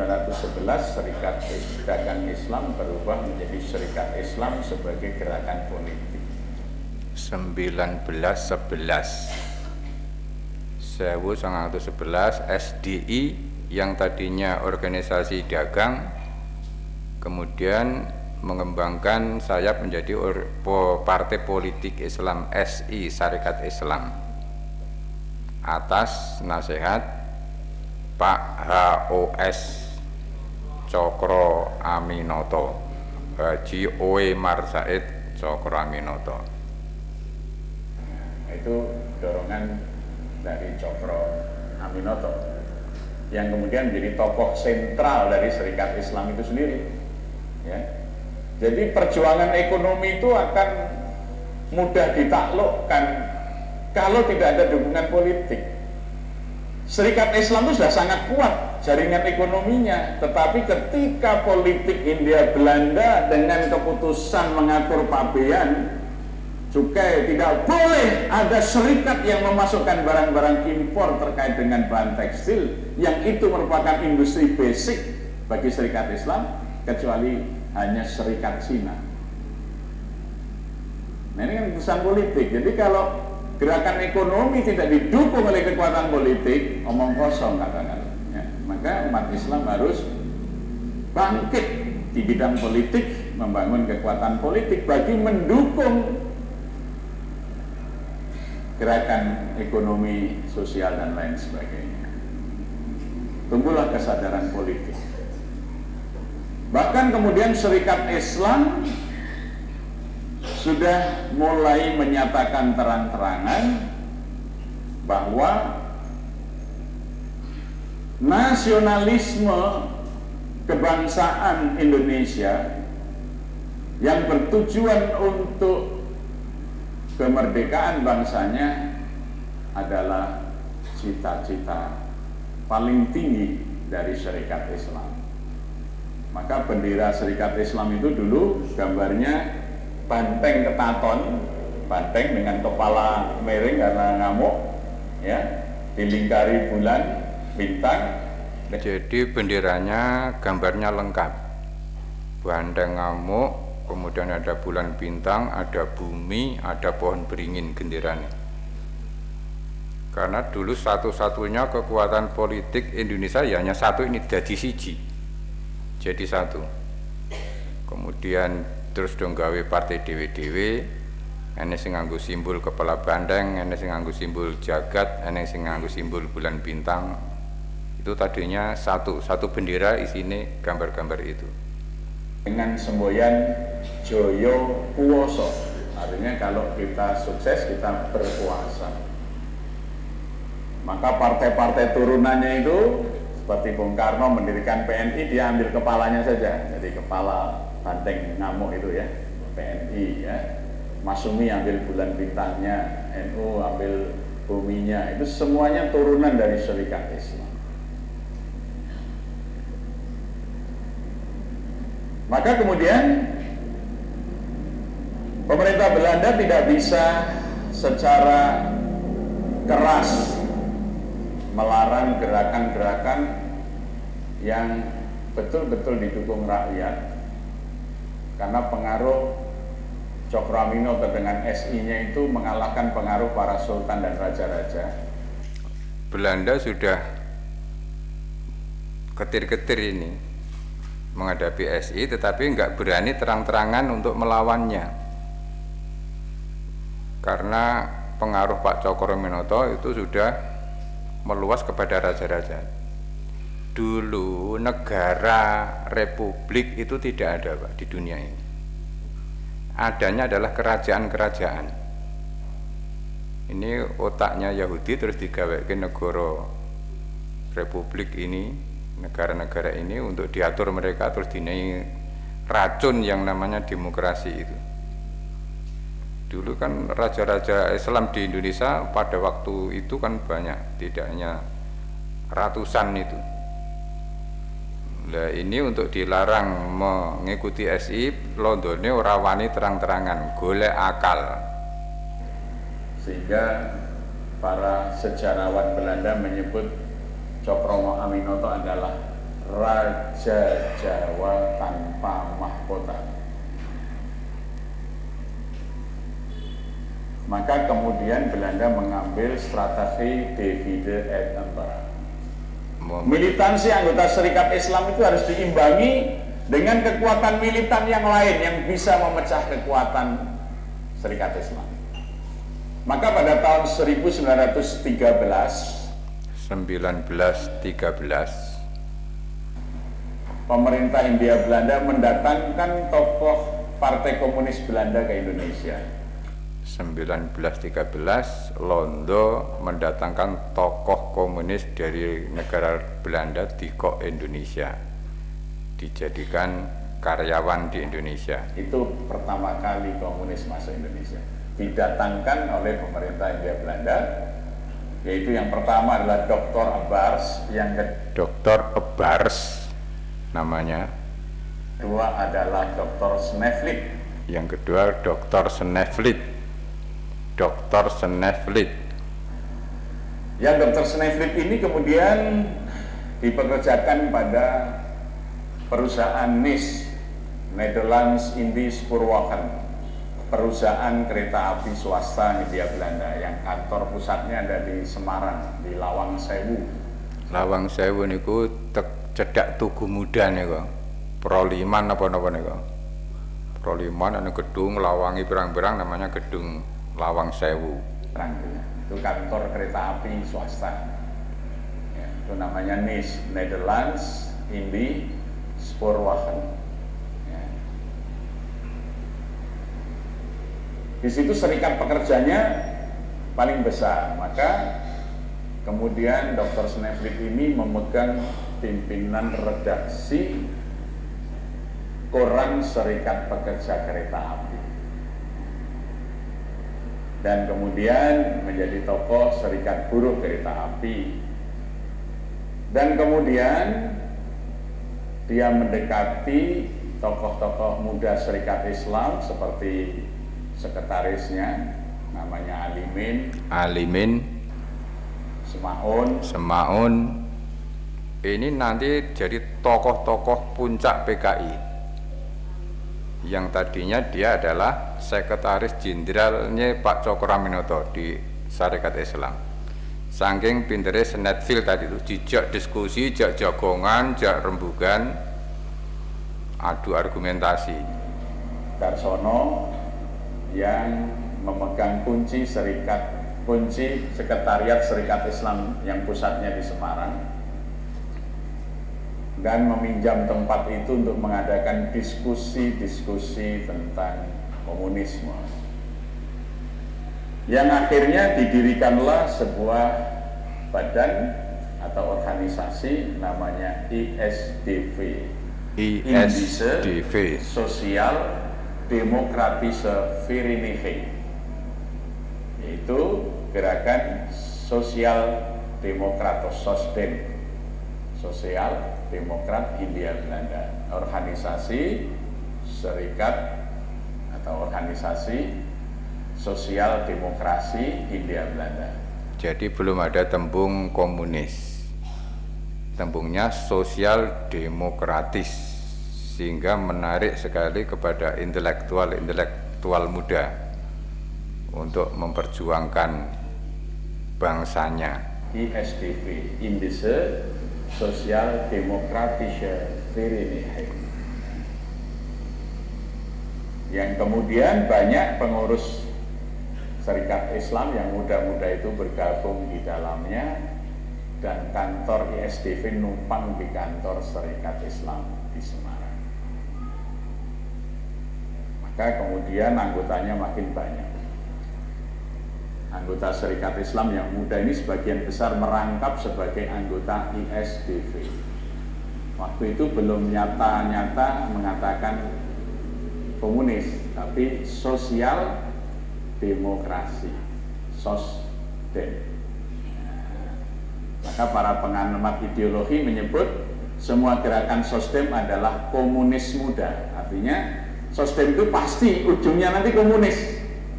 Serikat Dagang Islam berubah menjadi Serikat Islam sebagai gerakan politik. 1911 SDI yang tadinya organisasi dagang kemudian mengembangkan sayap menjadi partai politik Islam SI, Syarikat Islam, atas nasihat Pak HOS Cokroaminoto, Haji Oe Marsaid Cokroaminoto. Itu dorongan dari Cokro Aminoto yang kemudian menjadi tokoh sentral dari Serikat Islam itu sendiri. Ya. Jadi perjuangan ekonomi itu akan mudah ditaklukkan kalau tidak ada dukungan politik. Serikat Islam itu sudah sangat kuat jaringan ekonominya, tetapi ketika politik Hindia Belanda dengan keputusan mengatur pabean cukai, tidak boleh ada serikat yang memasukkan barang-barang impor terkait dengan bahan tekstil yang itu merupakan industri basic bagi Serikat Islam, kecuali hanya Serikat Cina. Nah, ini kan keputusan politik. Jadi kalau gerakan ekonomi tidak didukung oleh kekuatan politik, omong kosong katakan. Ya, maka umat Islam harus bangkit di bidang politik, membangun kekuatan politik bagi mendukung gerakan ekonomi, sosial dan lain sebagainya. Tumbuhlah kesadaran politik. Bahkan kemudian Serikat Islam sudah mulai menyatakan terang-terangan bahwa nasionalisme kebangsaan Indonesia yang bertujuan untuk kemerdekaan bangsanya adalah cita-cita paling tinggi dari Serikat Islam. Maka bendera Serikat Islam itu dulu gambarnya banteng ketaton, banteng dengan kepala miring karena ngamuk, ya, dilingkari bulan, bintang. Jadi benderanya gambarnya lengkap, banteng ngamuk, kemudian ada bulan bintang, ada bumi, ada pohon beringin genderanya. Karena dulu satu-satunya kekuatan politik Indonesia ya hanya satu, ini dadi siji, jadi satu. Kemudian terus dong gawe partai dewe-dewe, ene sing nganggo simbol kepala bandeng, ene sing nganggo simbol jagat, ene sing nganggo simbol bulan bintang. Itu tadinya satu bendera isine gambar-gambar itu. Dengan semboyan Joyo Kuwoso, artinya kalau kita sukses kita berkuasa. Maka partai-partai turunannya itu seperti Bung Karno mendirikan PNI, dia ambil kepalanya saja, jadi kepala banteng ngamuk itu ya, PNI ya. Masumi ambil bulan bintangnya, NU ambil buminya, itu semuanya turunan dari Serikat Islam. Maka kemudian pemerintah Belanda tidak bisa secara keras melarang gerakan-gerakan yang betul-betul didukung rakyat, karena pengaruh Cokro Aminoto dengan SI-nya itu mengalahkan pengaruh para sultan dan raja-raja. Belanda sudah ketir-ketir ini menghadapi SI, tetapi nggak berani terang-terangan untuk melawannya, karena pengaruh Pak Cokro Aminoto itu sudah meluas kepada raja-raja. Dulu negara republik itu tidak ada, Pak, di dunia ini. Adanya adalah kerajaan-kerajaan. Ini otaknya Yahudi terus digawekin negara republik ini, negara-negara ini untuk diatur mereka, terus dinai racun yang namanya demokrasi itu. Dulu kan raja-raja Islam di Indonesia pada waktu itu kan banyak, tidak hanya ratusan itu. Nah, ini untuk dilarang mengikuti SI, Londone ora wani terang-terangan, golek akal. Sehingga para sejarawan Belanda menyebut Cokro Aminoto adalah Raja Jawa tanpa mahkota. Maka kemudian Belanda mengambil strategi divide et impera. Militansi anggota Serikat Islam itu harus diimbangi dengan kekuatan militan yang lain yang bisa memecah kekuatan Serikat Islam. Maka pada tahun 1913 pemerintah Hindia Belanda mendatangkan tokoh Partai Komunis Belanda ke Indonesia. 1913 Londo mendatangkan tokoh komunis dari negara Belanda di kok Indonesia, dijadikan karyawan di Indonesia. Itu pertama kali komunis masuk Indonesia, didatangkan oleh pemerintah Hindia Belanda, yaitu yang pertama adalah Dr. Abars, yang Dr. Abars namanya, kedua adalah Dr. Sneflit, yang kedua Dr. Sneflit. Dr. Sneflit. Yang Dr. Sneflit ini kemudian dipekerjakan pada perusahaan NIS, Nederlands Indisch Spoorwegen, perusahaan kereta api swasta Hindia Belanda yang kantor pusatnya ada di Semarang, di Lawang Sewu. Lawang Sewu niku cedak Tugu Muda niku. Proliman apa-apa niku. Proliman ana gedung lawangi pirang-pirang namanya gedung Lawang Sewu. Itu kantor kereta api swasta. Ya, itu namanya NIS, Nederlands Indisch Spoorwegen. Ya. Di situ serikat pekerjanya paling besar, maka kemudian Dr. Sneflit ini memegang pimpinan redaksi koran Serikat Pekerja Kereta Api, dan kemudian menjadi tokoh Serikat Buruh Kereta Api, dan kemudian dia mendekati tokoh-tokoh muda Serikat Islam seperti sekretarisnya namanya Alimin, Semaun. Ini nanti jadi tokoh-tokoh puncak PKI. Yang tadinya dia adalah sekretaris jenderalnya Pak Cokroaminoto di Sarekat Islam. Saking pintere Sneflit tadi itu, jejak diskusi, jak jagongan, jak rembugan, adu argumentasi. Darsono yang memegang kunci sekretariat Serikat Islam yang pusatnya di Semarang, dan meminjam tempat itu untuk mengadakan diskusi-diskusi tentang komunisme, yang akhirnya didirikanlah sebuah badan atau organisasi namanya ISDV, Social Demokratische Vereniging, yaitu gerakan Sosial Demokrat atau SOSDEM, Sosial Demokrat Hindia Belanda, organisasi serikat atau organisasi sosial demokrasi Hindia Belanda. Jadi belum ada tembung komunis, tembungnya sosial demokratis, sehingga menarik sekali kepada intelektual muda untuk memperjuangkan bangsanya. ISDV, Indische Social Demokratische Vereniging, yang kemudian banyak pengurus Serikat Islam yang muda-muda itu bergabung di dalamnya, dan kantor ISDV numpang di kantor Serikat Islam di Semarang. Maka kemudian anggotanya makin banyak. Anggota Serikat Islam yang muda ini sebagian besar merangkap sebagai anggota ISDV. Waktu itu belum nyata-nyata mengatakan komunis, tapi sosial demokrasi, SOSDEM. Maka para pengamat ideologi menyebut semua gerakan SOSDEM adalah komunis muda. Artinya SOSDEM itu pasti ujungnya nanti komunis.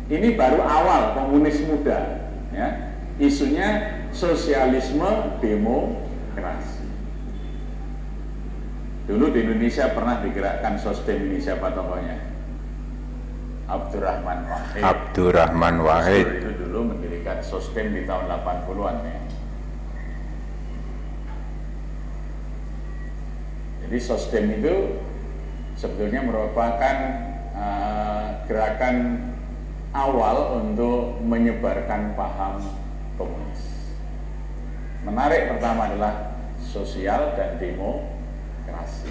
Ini baru awal komunis muda, ya. Isunya sosialisme demokrasi. Dulu di Indonesia pernah digerakkan SOSDEM ini, siapa tokohnya? Abdurrahman Wahid. Itu dulu mendirikan SOSDEM di tahun 80-an, ya. Jadi SOSDEM itu sebetulnya merupakan gerakan awal untuk menyebarkan paham komunis. Menarik pertama adalah sosial dan demokrasi.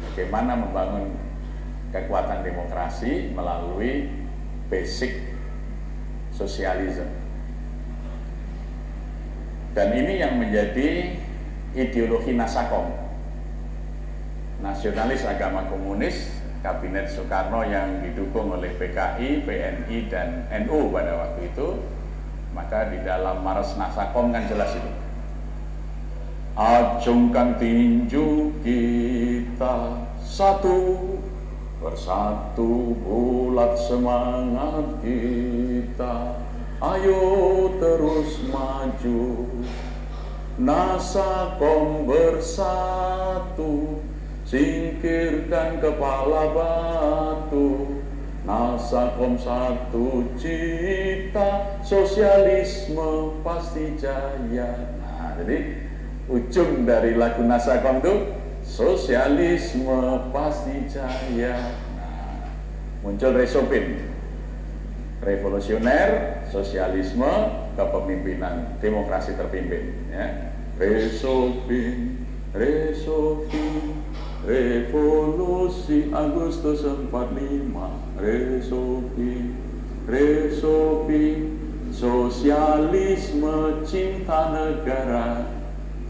Bagaimana membangun kekuatan demokrasi melalui basic sosialisme. Dan ini yang menjadi ideologi Nasakom, nasionalis agama komunis, kabinet Soekarno yang didukung oleh PKI, PNI, dan NU pada waktu itu. Maka di dalam Mars Nasakom kan jelas itu. Acungkan tinju kita satu persatu, bulat semangat kita, ayo terus maju. Nasakom bersatu, singkirkan kepala batu. Nasakom satu cita, sosialisme pasti jaya. Nah, jadi ujung dari lagu Nasakom itu sosialisme pasti jaya. Nah, muncul Resopin, revolusioner, sosialisme, kepemimpinan, demokrasi terpimpin. Ya. Resopin, Resopin, revolusi Agustus 45. Resopin, Resopin, sosialisme cinta negara.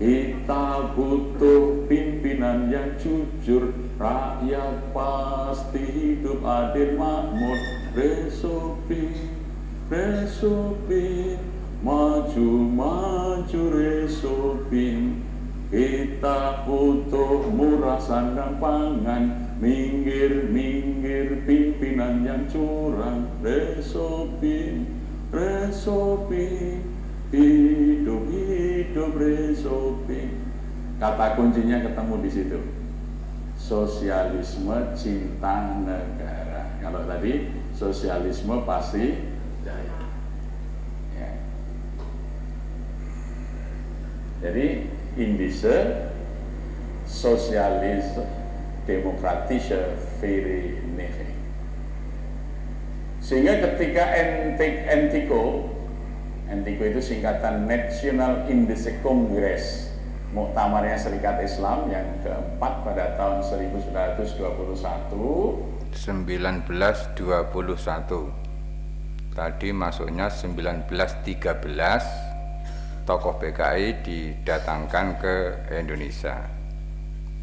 Kita butuh pimpinan yang jujur, rakyat pasti hidup adil makmur. Resopin, Resopin, maju maju Resopin. Kita butuh murah sandang pangan, minggir minggir pimpinan yang curang. Resopin, Resopin, hidup hidup Resopin. Kata kuncinya ketemu di situ. Sosialisme cinta negara. Kalau tadi sosialisme pasti jaya. Ya. Jadi in diese Sozialistische Demokratische Vereniging. Sehingga ketika NTICO itu singkatan National Indische Congress, muktamarnya Serikat Islam yang keempat pada tahun 1921. Tadi masuknya 1913. Tokoh PKI didatangkan ke Indonesia.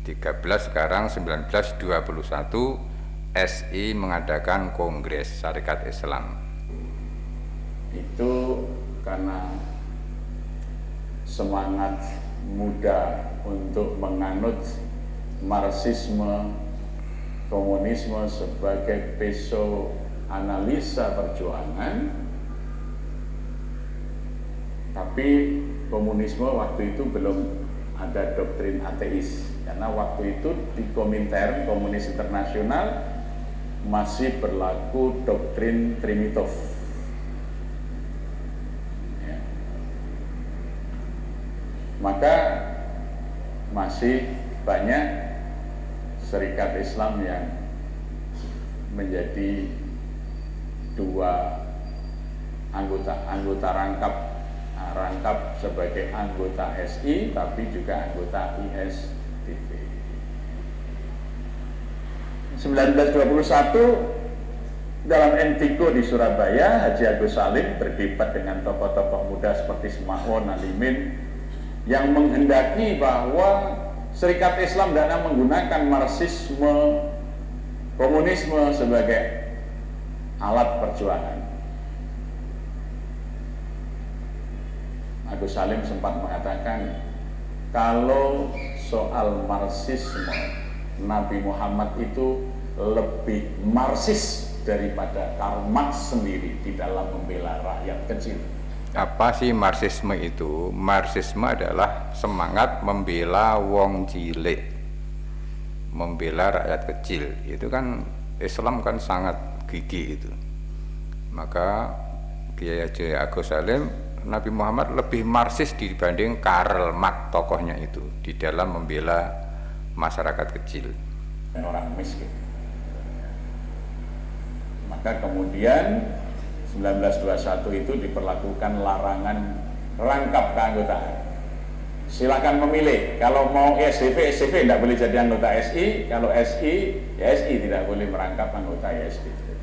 13 sekarang 1921 SI mengadakan Kongres Syarikat Islam. Itu karena semangat muda untuk menganut Marxisme, komunisme sebagai peso analisa perjuangan. Tapi komunisme waktu itu belum ada doktrin ateis, karena waktu itu di Komintern, Komunis Internasional, masih berlaku doktrin Trimitov. Ya. Maka masih banyak Serikat Islam yang menjadi dua anggota rangkap sebagai anggota SI tapi juga anggota ISDP. 1921 dalam NTICO di Surabaya, Haji Agus Salim berdebat dengan tokoh-tokoh muda seperti Semaun, Alimin yang menghendaki bahwa Serikat Islam tidak menggunakan Marxisme, komunisme sebagai alat perjuangan. Agus Salim sempat mengatakan, kalau soal Marxisme, Nabi Muhammad itu lebih Marxis daripada Karl Marx sendiri di dalam membela rakyat kecil. Apa sih Marxisme itu? Marxisme adalah semangat membela wong cilik, membela rakyat kecil. Itu kan Islam kan sangat gigih itu. Maka Kiai Haji Agus Salim, Nabi Muhammad lebih Marxis dibanding Karl Marx tokohnya itu di dalam membela masyarakat kecil dan orang miskin. Maka kemudian 1921 itu diperlakukan larangan rangkap keanggotaan. Silakan memilih, kalau mau SDP tidak boleh jadi anggota SI, kalau SI, ya SI tidak boleh merangkap anggota ISDP.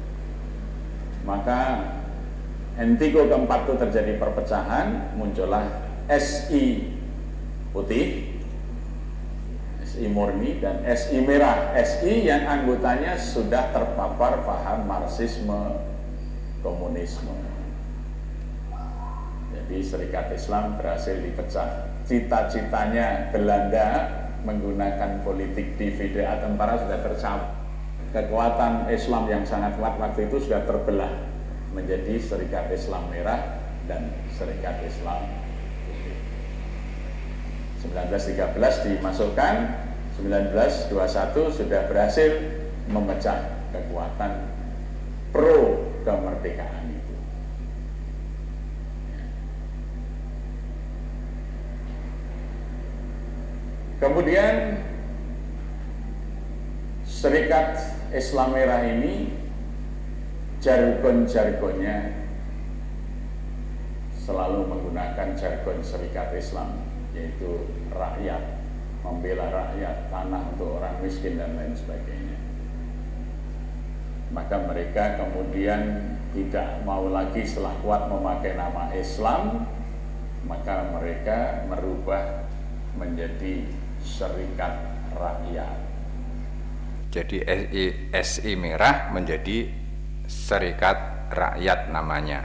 Maka Entiko keempat itu terjadi perpecahan, muncullah SI putih, SI murni, dan SI merah. SI yang anggotanya sudah terpapar paham Marxisme, komunisme. Jadi Serikat Islam berhasil dipecah. Cita-citanya Belanda menggunakan politik divide et impera sudah tercapai. Kekuatan Islam yang sangat kuat waktu itu sudah terbelah menjadi Serikat Islam Merah dan Serikat Islam Putih. 1913 dimasukkan, 1921 sudah berhasil memecah kekuatan pro kemerdekaan itu. Kemudian Serikat Islam Merah ini jargon-jargonnya selalu menggunakan jargon Serikat Islam, yaitu rakyat, membela rakyat, tanah untuk orang miskin dan lain sebagainya. Maka mereka kemudian tidak mau lagi setelah kuat memakai nama Islam, maka mereka merubah menjadi Serikat Rakyat. Jadi SI merah menjadi Serikat Rakyat namanya.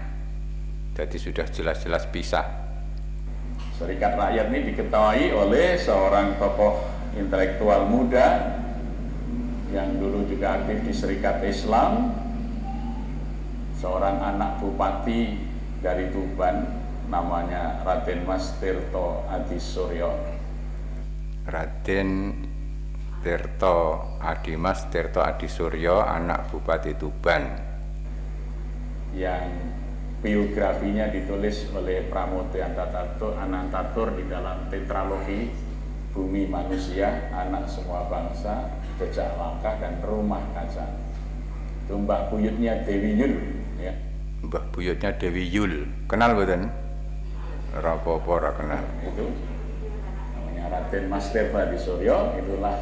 Jadi sudah jelas-jelas pisah. Serikat Rakyat ini diketahui oleh seorang tokoh intelektual muda yang dulu juga aktif di Serikat Islam, seorang anak bupati dari Tuban, namanya Raden Mas Tirto Adisuryo. Raden Tirto Adimas Tirto Adisuryo, anak Bupati Tuban, yang biografinya ditulis oleh Pramodo Anantatur di dalam tetralogi Bumi Manusia, Anak Semua Bangsa, Jejak Langkah, dan Rumah Kaca. Itu mbah buyutnya Dewi Yul, ya. Mbah buyutnya Dewi Yul, kenal mboten? Rapopo ora kenal. Itu namanya Raden Mas Tirto Adisuryo, itulah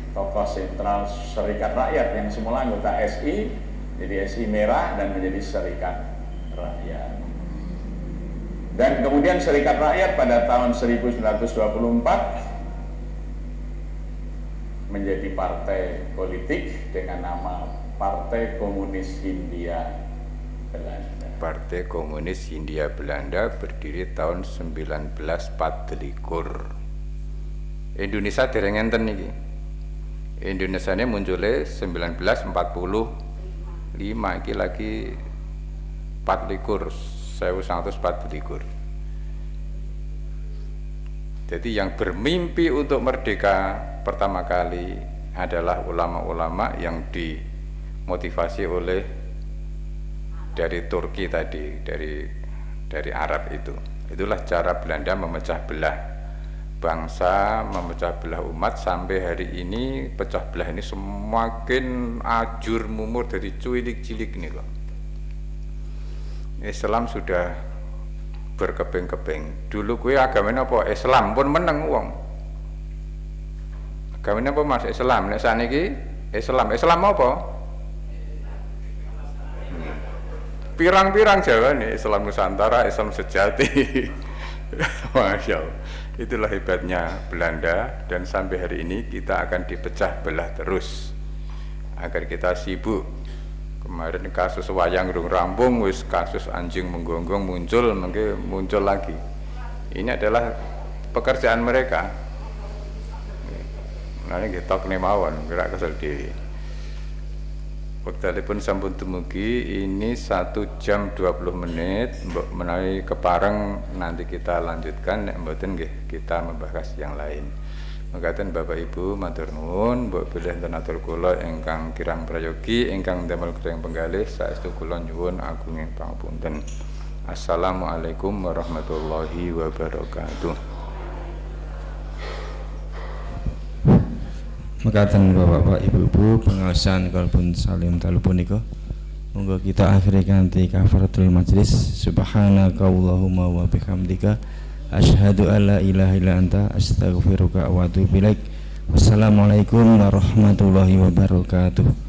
tokoh sentral Serikat Rakyat yang semula anggota SI, jadi SI Merah dan menjadi Serikat Rakyat. Dan kemudian Serikat Rakyat pada tahun 1924 menjadi partai politik dengan nama Partai Komunis Hindia Belanda. Partai Komunis Hindia Belanda berdiri tahun 1924. Indonesia dereng enten niki. Indonesia ini munculnya 1945, iki lagi 1944. Jadi yang bermimpi untuk merdeka pertama kali adalah ulama-ulama yang dimotivasi oleh dari Turki tadi, dari Arab itu. Itulah cara Belanda memecah belah bangsa, memecah belah umat. Sampai hari ini pecah belah ini semakin ajur mumur dari cilik-cilik nih kok. Islam sudah berkeping-keping. Dulu kuwi agamanya apa? Islam pun meneng wong. Agamanya apa Mas? Islam. Nek saniki Islam. Islam apa? Pirang-pirang jawane, Islam Nusantara, Islam sejati. Masya Allah. Itulah hebatnya Belanda, dan sampai hari ini kita akan dipecah belah terus agar kita sibuk. Kemarin kasus wayang rung rampung, wis kasus anjing menggonggong muncul lagi. Ini adalah pekerjaan mereka. Nah ini kita mawon, gerak kesel diri. Waktu pun sampun dumugi, ini 1 jam 20 menit. Mbok menawi kepareng nanti kita lanjutkan, nek mboten nggih kita membahas yang lain. Mekaten Bapak Ibu matur nuwun, mbok bilih tenatur kula ingkang kirang prayogi, ingkang damel kirang penggalih, saestu kula nyuwun agunging pangapunten. Assalamualaikum warahmatullahi wabarakatuh. Mekaten Bapak-bapak, Ibu-ibu, pengawasan kalpun salim dalu punika. Monggo kita akhiri kanthi kafaratul majlis. Subhanakallahumma wa bihamdika asyhadu alla ilaha illa anta astaghfiruka wa atubu ilaik. Wassalamualaikum warahmatullahi wabarakatuh.